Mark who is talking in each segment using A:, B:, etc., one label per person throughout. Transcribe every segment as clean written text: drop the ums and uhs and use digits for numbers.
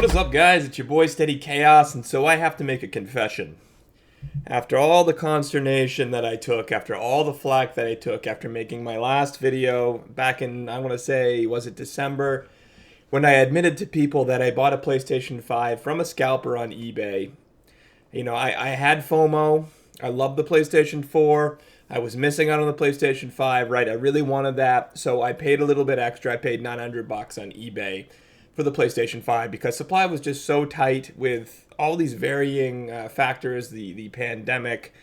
A: What is up, guys? It's your boy Steady Chaos, and so I have to make a confession. After all the consternation that I took, after all the flack that I took, after making my last video back in, I want to say, was it December, when I admitted to people that I bought a PlayStation 5 from a scalper on eBay. You know, I had FOMO. I loved the PlayStation 4. I was missing out on the PlayStation 5, right? I really wanted that, so I paid a little bit extra. I paid $900 on eBay for the PlayStation 5 because supply was just so tight with all these varying factors, the pandemic,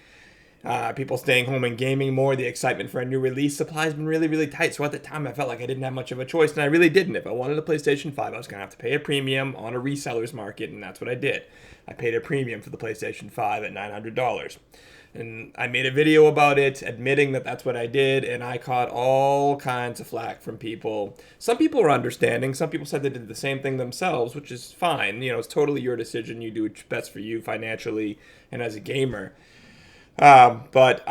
A: people staying home and gaming more, the excitement for a new release. Supply has been really, really tight. So at the time, I felt like I didn't have much of a choice, and I really didn't. If I wanted a PlayStation 5, I was going to have to pay a premium on a reseller's market, and that's what I did. I paid a premium for the PlayStation 5 at $900. And I made a video about it, admitting that that's what I did, and I caught all kinds of flack from people. Some people were understanding. Some people said they did the same thing themselves, which is fine. You know, it's totally your decision. You do what's best for you financially and as a gamer. But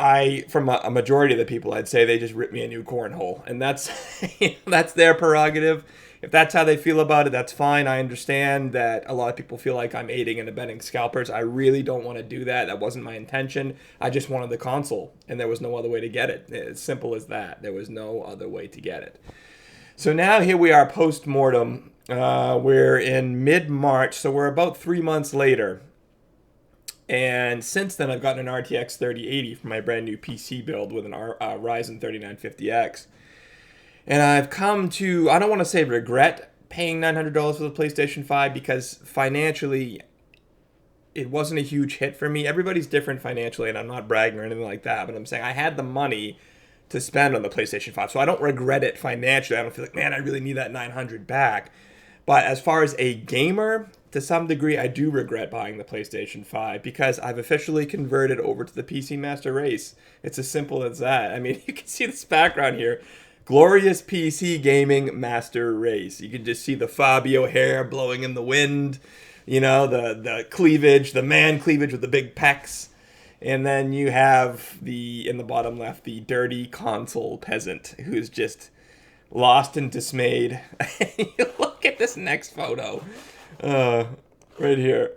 A: from a majority of the people, I'd say they just ripped me a new cornhole, and that's that's their prerogative. If that's how they feel about it, that's fine. I understand that a lot of people feel like I'm aiding and abetting scalpers. I really don't want to do that. That wasn't my intention. I just wanted the console, and there was no other way to get it. As simple as that. There was no other way to get it. So now here we are post-mortem. We're in mid-March, so we're about 3 months later. And since then, I've gotten an RTX 3080 for my brand new PC build with an Ryzen 3950X. And I've come to, I don't want to say regret paying $900 for the PlayStation 5 because financially, it wasn't a huge hit for me. Everybody's different financially, and I'm not bragging or anything like that, but I'm saying I had the money to spend on the PlayStation 5, so I don't regret it financially. I don't feel like, man, I really need that $900 back. But as far as a gamer, to some degree, I do regret buying the PlayStation 5 because I've officially converted over to the PC Master Race. It's as simple as that. I mean, you can see this background here. Glorious PC Gaming Master Race. You can just see the Fabio hair blowing in the wind. You know, the cleavage, the man cleavage with the big pecs. And then you have in the bottom left, the dirty console peasant who's just lost and dismayed. Look at this next photo. Right here.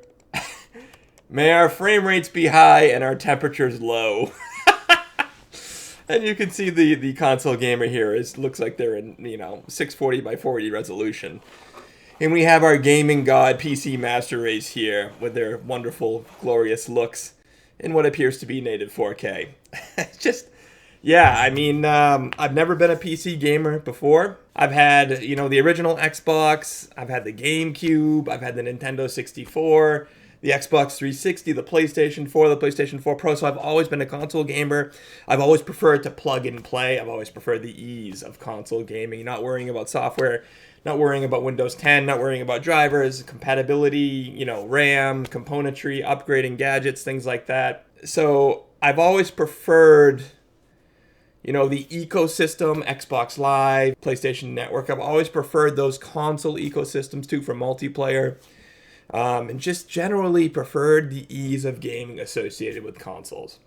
A: May our frame rates be high and our temperatures low. And you can see the console gamer here looks like they're in, 640 by 480 resolution. And we have our gaming god PC Master Race here with their wonderful, glorious looks in what appears to be native 4K. Just, yeah, I mean, I've never been a PC gamer before. I've had, the original Xbox, I've had the GameCube, I've had the Nintendo 64, the Xbox 360, the PlayStation 4, the PlayStation 4 Pro, so I've always been a console gamer. I've always preferred to plug and play. I've always preferred the ease of console gaming, not worrying about software, not worrying about Windows 10, not worrying about drivers, compatibility, RAM, componentry, upgrading gadgets, things like that. So I've always preferred, the ecosystem, Xbox Live, PlayStation Network. I've always preferred those console ecosystems too for multiplayer. And just generally preferred the ease of gaming associated with consoles.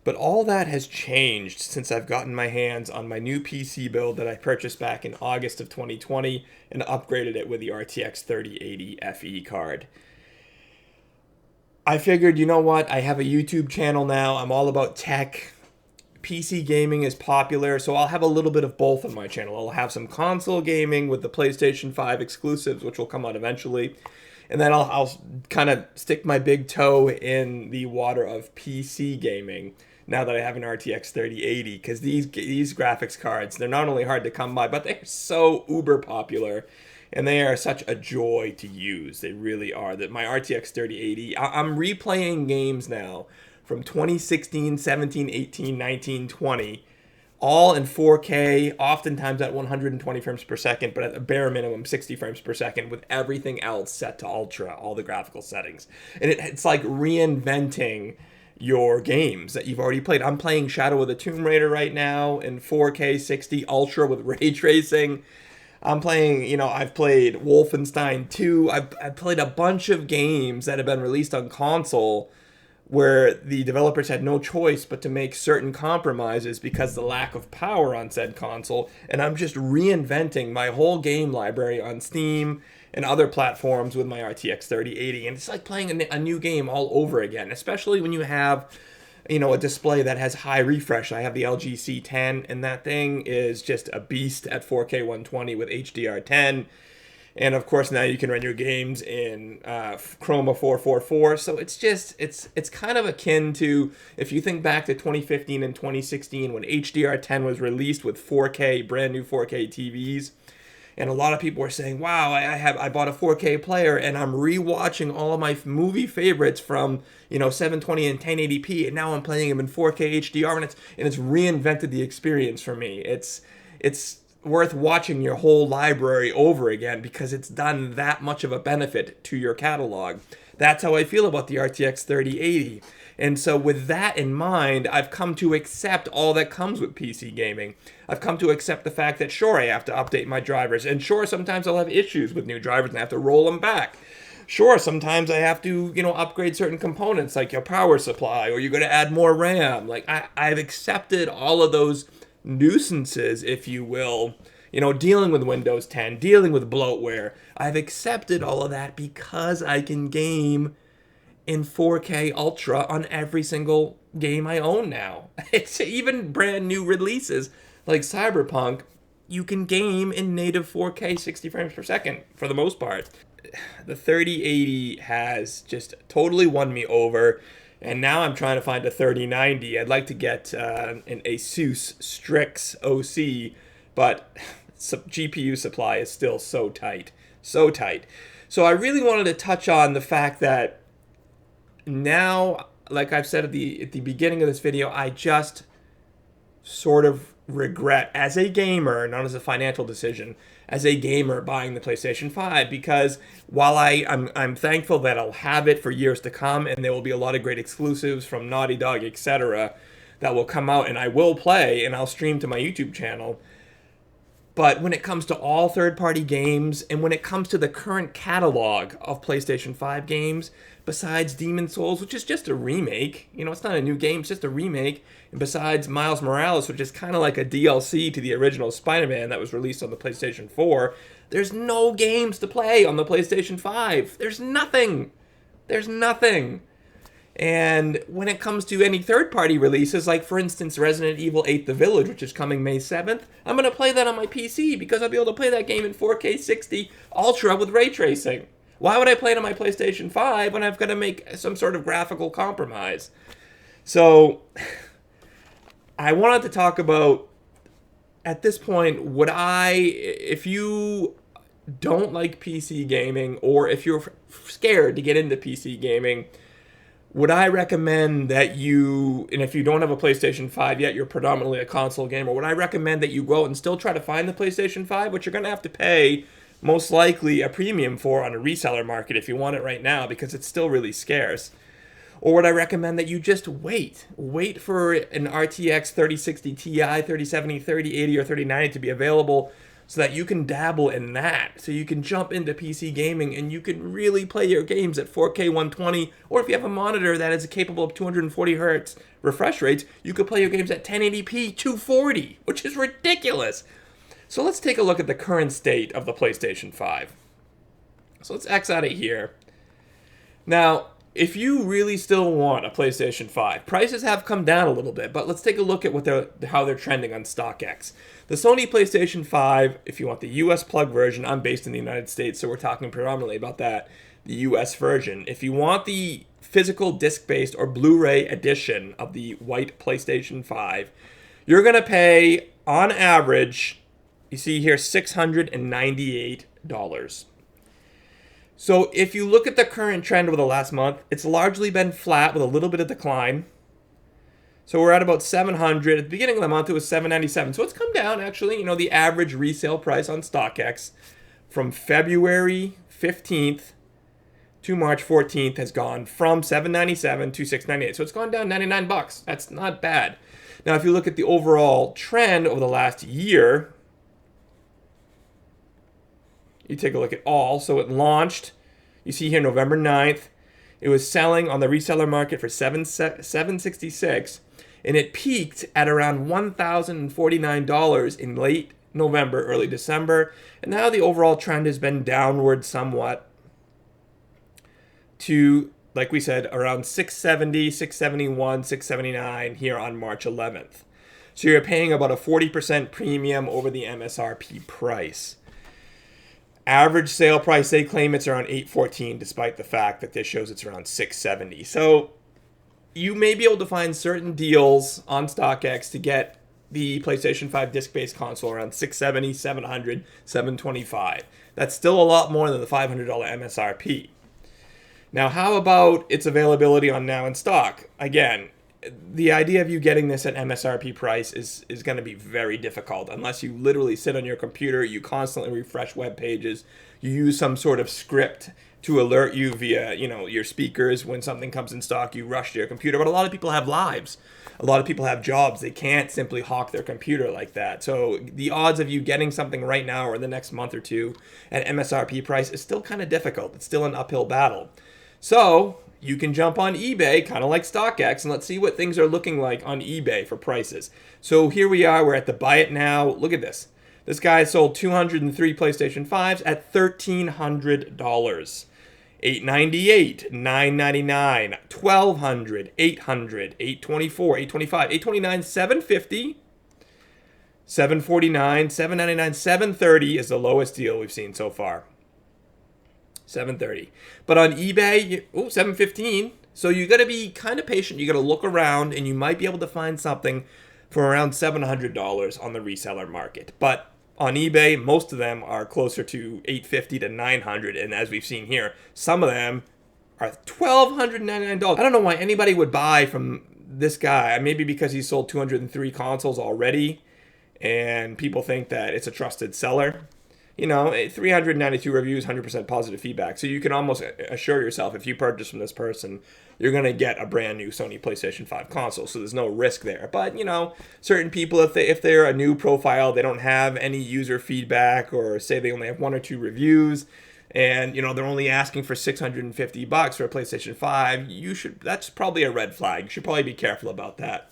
A: But all that has changed since I've gotten my hands on my new PC build that I purchased back in August of 2020 and upgraded it with the RTX 3080 FE card. I figured, you know what, I have a YouTube channel now, I'm all about tech. PC gaming is popular, so I'll have a little bit of both on my channel. I'll have some console gaming with the PlayStation 5 exclusives, which will come out eventually. And then I'll kind of stick my big toe in the water of PC gaming now that I have an RTX 3080. Because these graphics cards, they're not only hard to come by, but they're so uber popular. And they are such a joy to use. They really are. That my RTX 3080, I'm replaying games now from 2016, 17, 18, 19, 20, all in 4K, oftentimes at 120 frames per second, but at a bare minimum 60 frames per second with everything else set to ultra, all the graphical settings. And it's like reinventing your games that you've already played. I'm playing Shadow of the Tomb Raider right now in 4K 60 ultra with ray tracing. I'm playing, I've played Wolfenstein II. I've played a bunch of games that have been released on console where the developers had no choice but to make certain compromises because the lack of power on said console, and I'm just reinventing my whole game library on Steam and other platforms with my RTX 3080, and it's like playing a new game all over again, especially when you have, you know, a display that has high refresh. I have the LG C10, and that thing is just a beast at 4K 120 with HDR10. And of course, now you can run your games in Chroma 444. So it's just, it's kind of akin to, if you think back to 2015 and 2016 when HDR10 was released with 4K, brand new 4K TVs. And a lot of people were saying, wow, I bought a 4K player and I'm rewatching all of my movie favorites from, you know, 720 and 1080p, and now I'm playing them in 4K HDR, and it's reinvented the experience for me. It's worth watching your whole library over again because it's done that much of a benefit to your catalog. That's how I feel about the RTX 3080. And so with that in mind, I've come to accept all that comes with PC gaming. I've come to accept the fact that sure, I have to update my drivers, and sure, sometimes I'll have issues with new drivers and I have to roll them back. Sure, sometimes I have to, you know, upgrade certain components like your power supply, or you're going to add more RAM. Like I've accepted all of those nuisances, if you will, you know, dealing with Windows 10, dealing with bloatware. I've accepted all of that because I can game in 4K Ultra on every single game I own now. It's even brand new releases like Cyberpunk, you can game in native 4K 60 frames per second for the most part. The 3080 has just totally won me over. And now I'm trying to find a 3090. I'd like to get an Asus Strix OC, but GPU supply is still so tight. So tight. So I really wanted to touch on the fact that now, like I've said at the beginning of this video, I just sort of regret, as a gamer, not as a financial decision, as a gamer buying the PlayStation 5, because while I'm thankful that I'll have it for years to come, and there will be a lot of great exclusives from Naughty Dog, etc., that will come out and I will play and I'll stream to my YouTube channel. But when it comes to all third-party games, and when it comes to the current catalog of PlayStation 5 games, besides Demon's Souls, which is just a remake, you know, it's not a new game, it's just a remake, and besides Miles Morales, which is kind of like a DLC to the original Spider-Man that was released on the PlayStation 4, there's no games to play on the PlayStation 5. There's nothing. There's nothing. And when it comes to any third-party releases, like, for instance, Resident Evil 8 The Village, which is coming May 7th, I'm going to play that on my PC because I'll be able to play that game in 4K 60 Ultra with ray tracing. Why would I play it on my PlayStation 5 when I've got to make some sort of graphical compromise? So, I wanted to talk about, at this point, if you don't like PC gaming, or if you're scared to get into PC gaming, would I recommend that you, and if you don't have a PlayStation 5 yet, you're predominantly a console gamer, would I recommend that you go out and still try to find the PlayStation 5, which you're going to have to pay most likely a premium for on a reseller market if you want it right now, because it's still really scarce? Or would I recommend that you just wait for an RTX 3060 Ti, 3070, 3080, or 3090 to be available, so that you can dabble in that, so you can jump into PC gaming and you can really play your games at 4K 120, or if you have a monitor that is capable of 240 hertz refresh rates, you could play your games at 1080p 240, which is ridiculous. So let's take a look at the current state of the PlayStation 5. So let's X out of here. Now, if you really still want a PlayStation 5, prices have come down a little bit, but let's take a look at how they're trending on StockX. The Sony PlayStation 5, if you want the US plug version, I'm based in the United States, so we're talking predominantly about that, the US version. If you want the physical disc-based or Blu-ray edition of the white PlayStation 5, you're going to pay, on average, you see here, $698. So if you look at the current trend over the last month, it's largely been flat with a little bit of decline. So we're at about $700. At the beginning of the month, it was $797. So it's come down, actually. You know, the average resale price on StockX from February 15th to March 14th has gone from $797 to $698. So it's gone down $99. That's not bad. Now, if you look at the overall trend over the last year, you take a look at all. So it launched, you see here, November 9th. It was selling on the reseller market for $766, and it peaked at around $1,049 in late November, early December, and now the overall trend has been downward somewhat to, like we said, around 670, 671, 679 here on March 11th. So you're paying about a 40% premium over the MSRP price. Average sale price, they claim it's around $814, despite the fact that this shows it's around $670. So you may be able to find certain deals on StockX to get the PlayStation 5 disc-based console around $670, $700, $725. That's still a lot more than the $500 MSRP. Now, how about its availability on Now in Stock? Again, the idea of you getting this at MSRP price is going to be very difficult unless you literally sit on your computer, you constantly refresh web pages, you use some sort of script to alert you via, your speakers when something comes in stock, you rush to your computer. But a lot of people have lives. A lot of people have jobs. They can't simply hawk their computer like that. So the odds of you getting something right now or in the next month or two at MSRP price is still kind of difficult. It's still an uphill battle. So you can jump on eBay, kind of like StockX, and let's see what things are looking like on eBay for prices. So here we are. We're at the buy it now. Look at this. This guy sold 203 PlayStation 5s at $1,300. $898, $999, $1,200, $800, $824, $825, $829, $750, $749, $799, $730 is the lowest deal we've seen so far. $730. But on eBay, $715. So you got to be kind of patient. You got to look around, and you might be able to find something for around $700 on the reseller market. But on eBay, most of them are closer to $850 to $900, and as we've seen here, some of them are $1,299. I don't know why anybody would buy from this guy. Maybe because he sold 203 consoles already, and people think that it's a trusted seller. 392 reviews, 100% positive feedback. So you can almost assure yourself if you purchase from this person, you're going to get a brand new Sony PlayStation 5 console. So there's no risk there. But, certain people, if they're a new profile, they don't have any user feedback, or say they only have 1 or 2 reviews, and, they're only asking for $650 for a PlayStation 5, that's probably a red flag. You should probably be careful about that.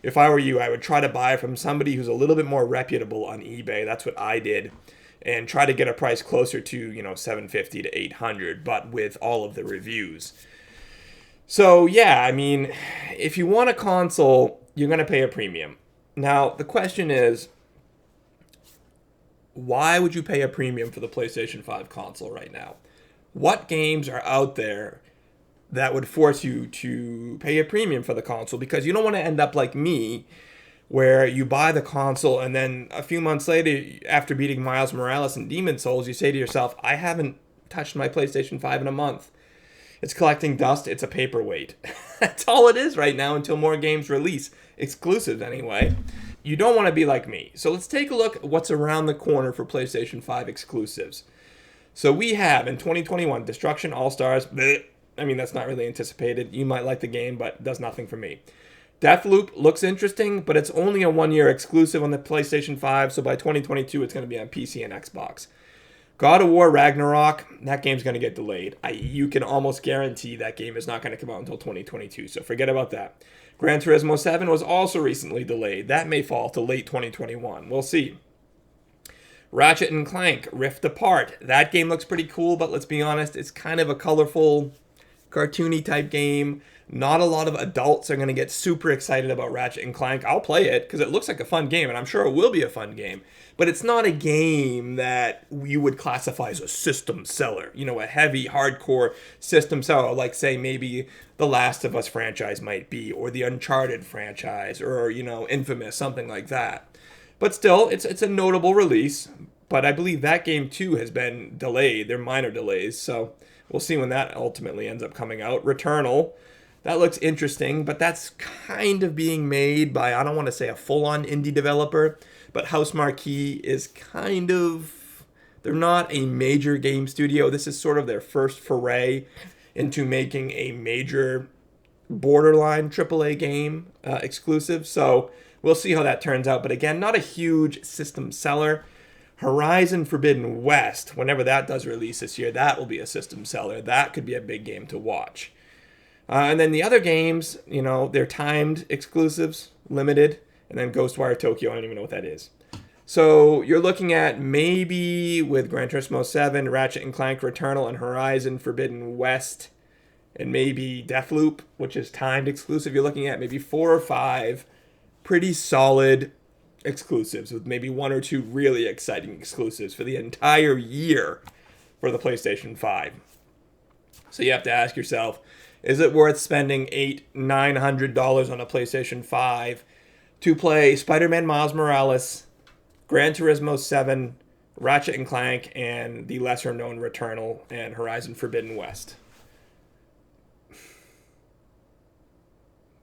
A: If I were you, I would try to buy from somebody who's a little bit more reputable on eBay. That's what I did. And try to get a price closer to, $750 to $800, but with all of the reviews. So, yeah, if you want a console, you're going to pay a premium. Now, the question is, why would you pay a premium for the PlayStation 5 console right now? What games are out there that would force you to pay a premium for the console? Because you don't want to end up like me, where you buy the console and then a few months later, after beating Miles Morales and Demon's Souls, you say to yourself, I haven't touched my PlayStation 5 in a month. It's collecting dust. It's a paperweight. That's all it is right now until more games release. Exclusives anyway. You don't want to be like me. So let's take a look at what's around the corner for PlayStation 5 exclusives. So we have, in 2021, Destruction All-Stars. That's not really anticipated. You might like the game, but does nothing for me. Deathloop looks interesting, but it's only a 1-year exclusive on the PlayStation 5, so by 2022 it's going to be on PC and Xbox. God of War Ragnarok, that game's going to get delayed. You can almost guarantee that game is not going to come out until 2022, so forget about that. Gran Turismo 7 was also recently delayed. That may fall to late 2021. We'll see. Ratchet & Clank Rift Apart. That game looks pretty cool, but let's be honest, it's kind of a colorful, cartoony type game. Not a lot of adults are going to get super excited about Ratchet & Clank. I'll play it because it looks like a fun game, and I'm sure it will be a fun game. But it's not a game that you would classify as a system seller. A heavy, hardcore system seller, like, say, maybe the Last of Us franchise might be, or the Uncharted franchise, or, Infamous, something like that. But still, it's a notable release. But I believe that game, too, has been delayed. They're minor delays, so we'll see when that ultimately ends up coming out. Returnal. That looks interesting, but that's kind of being made by, I don't want to say a full-on indie developer, but House Marquee is kind of, they're not a major game studio. This is sort of their first foray into making a major borderline AAA game exclusive. So we'll see how that turns out. But again, not a huge system seller. Horizon Forbidden West, whenever that does release this year, that will be a system seller. That could be a big game to watch. And then the other games, they're timed exclusives, limited, and then Ghostwire Tokyo. I don't even know what that is. So you're looking at maybe with Gran Turismo 7, Ratchet and Clank Returnal, and Horizon Forbidden West, and maybe Deathloop, which is timed exclusive. You're looking at maybe 4 or 5 pretty solid exclusives with maybe 1 or 2 really exciting exclusives for the entire year for the PlayStation 5. So you have to ask yourself, is it worth spending $800-900 on a PlayStation 5 to play Spider-Man Miles Morales, Gran Turismo 7, Ratchet and Clank, and the lesser-known Returnal and Horizon Forbidden West?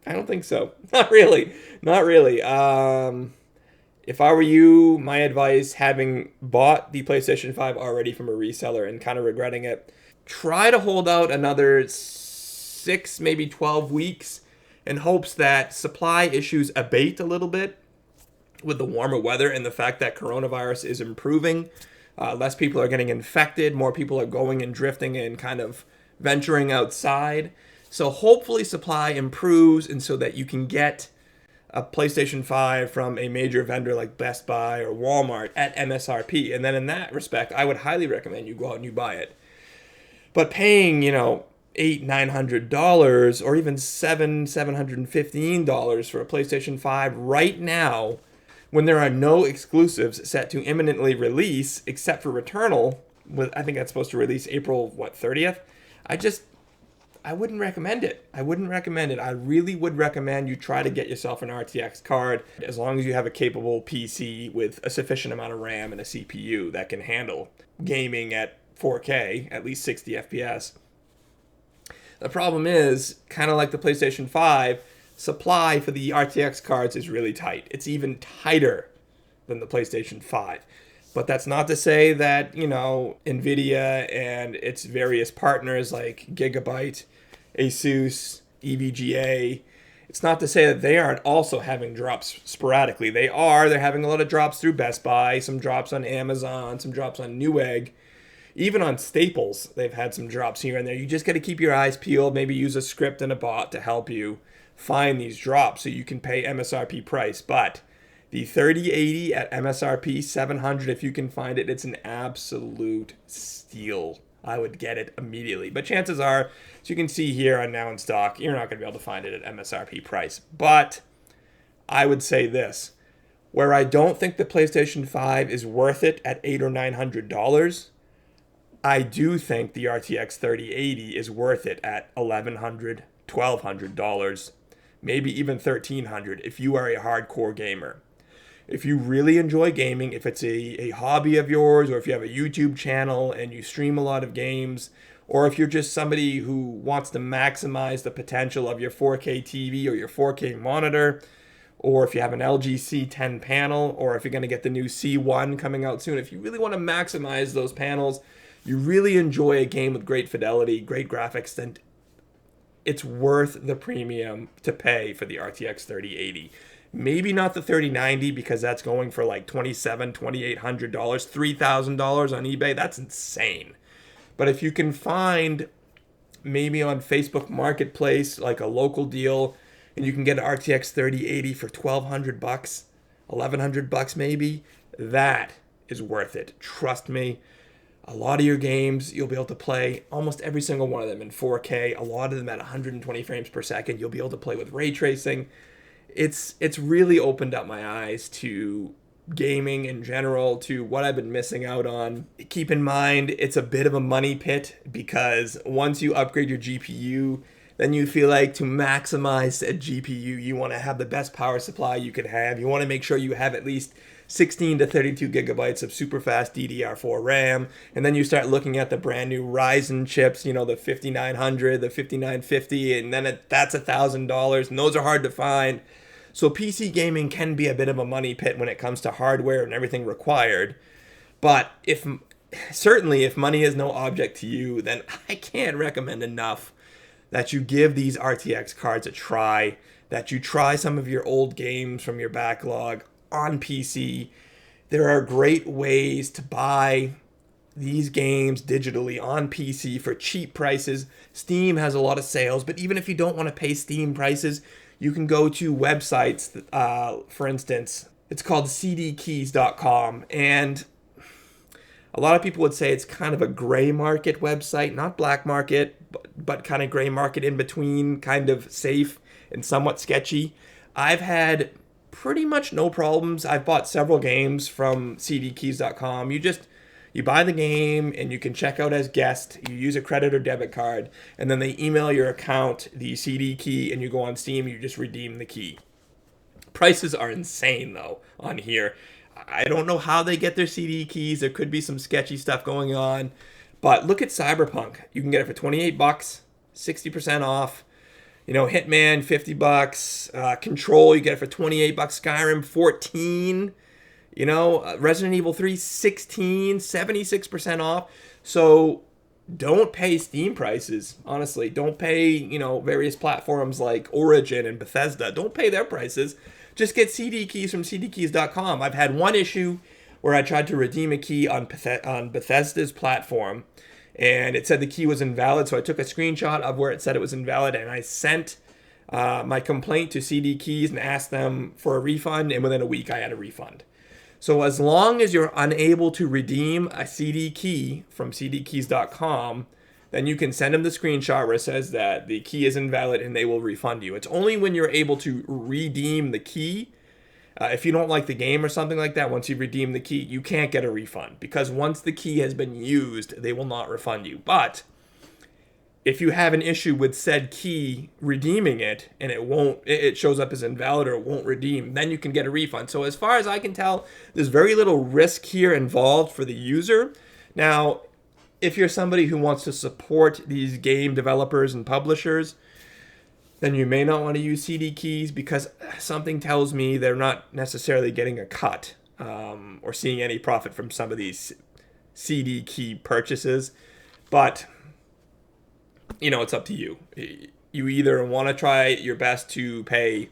A: I don't think so. Not really. Not really. If I were you, my advice, having bought the PlayStation 5 already from a reseller and kind of regretting it, try to hold out another 6, maybe 12 weeks in hopes that supply issues abate a little bit with the warmer weather and the fact that coronavirus is improving. Less people are getting infected. More people are going and drifting and kind of venturing outside. So hopefully supply improves, and so that you can get a PlayStation 5 from a major vendor like Best Buy or Walmart at MSRP. And then in that respect, I would highly recommend you go out and you buy it. But paying, $800-900 or even $715 for a PlayStation 5 right now, when there are no exclusives set to imminently release except for Returnal, I think that's supposed to release April 30th. I wouldn't recommend it. I really would recommend you try to get yourself an RTX card, as long as you have a capable PC with a sufficient amount of RAM and a CPU that can handle gaming at 4K, at least 60 FPS. The problem is, kind of like the PlayStation 5, supply for the RTX cards is really tight. It's even tighter than the PlayStation 5. But that's not to say that, NVIDIA and its various partners like Gigabyte, Asus, EVGA, it's not to say that they aren't also having drops sporadically. They're having a lot of drops through Best Buy, some drops on Amazon, some drops on Newegg. Even on Staples, they've had some drops here and there. You just got to keep your eyes peeled, maybe use a script and a bot to help you find these drops so you can pay MSRP price. But the 3080 at MSRP $700, if you can find it, it's an absolute steal. I would get it immediately. But chances are, as you can see here on Now in Stock, you're not going to be able to find it at MSRP price. But I would say this, where I don't think the PlayStation 5 is worth it at $800 or $900, I do think the RTX 3080 is worth it at $1,100, $1,200, maybe even $1,300 if you are a hardcore gamer. If you really enjoy gaming, if it's a hobby of yours, or if you have a YouTube channel and you stream a lot of games, or if you're just somebody who wants to maximize the potential of your 4K TV or your 4K monitor, or if you have an LG C10 panel, or if you're going to get the new C1 coming out soon, if you really want to maximize those panels, you really enjoy a game with great fidelity, great graphics, then it's worth the premium to pay for the RTX 3080. Maybe not the 3090, because that's going for like $2,700, $2,800, $3,000 on eBay. That's insane. But if you can find maybe on Facebook Marketplace like a local deal, and you can get an RTX 3080 for $1,200, $1,100 maybe, that is worth it. Trust me. A lot of your games, you'll be able to play almost every single one of them in 4K, a lot of them at 120 frames per second. You'll be able to play with ray tracing. It's really opened up my eyes to gaming in general, to what I've been missing out on. Keep in mind, it's a bit of a money pit, because once you upgrade your GPU, then you feel like to maximize a GPU, you want to have the best power supply you could have. You want to make sure you have at least 16 to 32 gigabytes of super fast DDR4 RAM. And then you start looking at the brand new Ryzen chips, the 5900, the 5950, and then that's $1,000, and those are hard to find. So PC gaming can be a bit of a money pit when it comes to hardware and everything required. But if money is no object to you, then I can't recommend enough that you give these RTX cards a try, that you try some of your old games from your backlog on PC. There are great ways to buy these games digitally on PC for cheap prices. Steam has a lot of sales, but even if you don't want to pay Steam prices, you can go to websites, for instance, it's called cdkeys.com, and a lot of people would say it's kind of a gray market website, not black market, but kind of gray market in between, kind of safe and somewhat sketchy. I've had pretty much no problems. I've bought several games from cdkeys.com. You buy the game and you can check out as guest. You use a credit or debit card, and then they email your account the CD key, and you go on Steam, you just redeem the key. Prices are insane though on here. I don't know how they get their CD keys. There could be some sketchy stuff going on, but look at Cyberpunk. You can get it for $28, 60% off. You know, Hitman, $50. Control, you get it for $28. Skyrim, $14. You know, Resident Evil 3, $16, 76% off. So don't pay Steam prices, honestly. Don't pay, you know, various platforms like Origin and Bethesda. Don't pay their prices. Just get CD keys from cdkeys.com. I've had one issue where I tried to redeem a key on Bethesda's platform, and it said the key was invalid, so I took a screenshot of where it said it was invalid, and I sent my complaint to CD Keys and asked them for a refund, and within a week I had a refund. So as long as you're unable to redeem a CD key from cdkeys.com, then you can send them the screenshot where it says that the key is invalid and they will refund you. It's only when you're able to redeem the key, if you don't like the game or something like that, once you redeem the key, you can't get a refund, because once the key has been used, they will not refund you. But if you have an issue with said key redeeming it and it shows up as invalid or it won't redeem, then you can get a refund. So as far as I can tell, there's very little risk here involved for the user. Now, if you're somebody who wants to support these game developers and publishers, then you may not want to use CD keys, because something tells me they're not necessarily getting a cut or seeing any profit from some of these CD key purchases. But you know, it's up to you. You either want to try your best to pay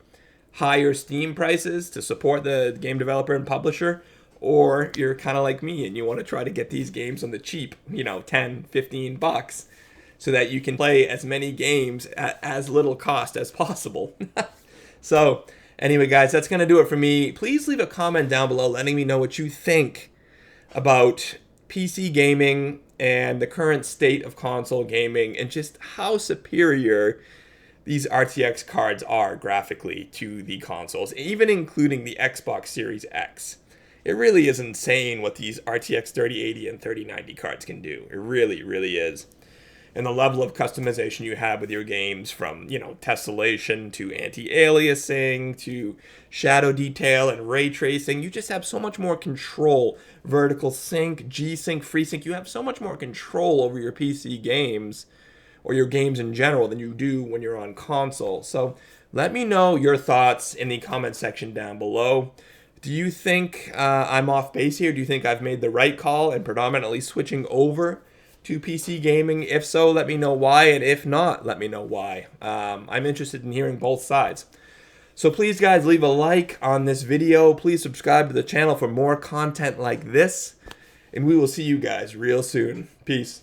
A: higher Steam prices to support the game developer and publisher, or you're kind of like me and you want to try to get these games on the cheap, you know, $10, $15, so that you can play as many games at as little cost as possible. So anyway, guys, that's going to do it for me. Please leave a comment down below letting me know what you think about PC gaming and the current state of console gaming, and just how superior these RTX cards are graphically to the consoles, even including the Xbox Series X. It really is insane what these RTX 3080 and 3090 cards can do. It really, really is. And the level of customization you have with your games, from, you know, tessellation to anti-aliasing to shadow detail and ray tracing, you just have so much more control. Vertical sync, G-Sync, FreeSync, you have so much more control over your PC games, or your games in general, than you do when you're on console. So let me know your thoughts in the comment section down below. Do you think I'm off base here? Do you think I've made the right call and predominantly switching over to PC gaming? If so, let me know why, and if not, let me know why. I'm interested in hearing both sides. So please, guys, leave a like on this video. Please subscribe to the channel for more content like this, and we will see you guys real soon. Peace.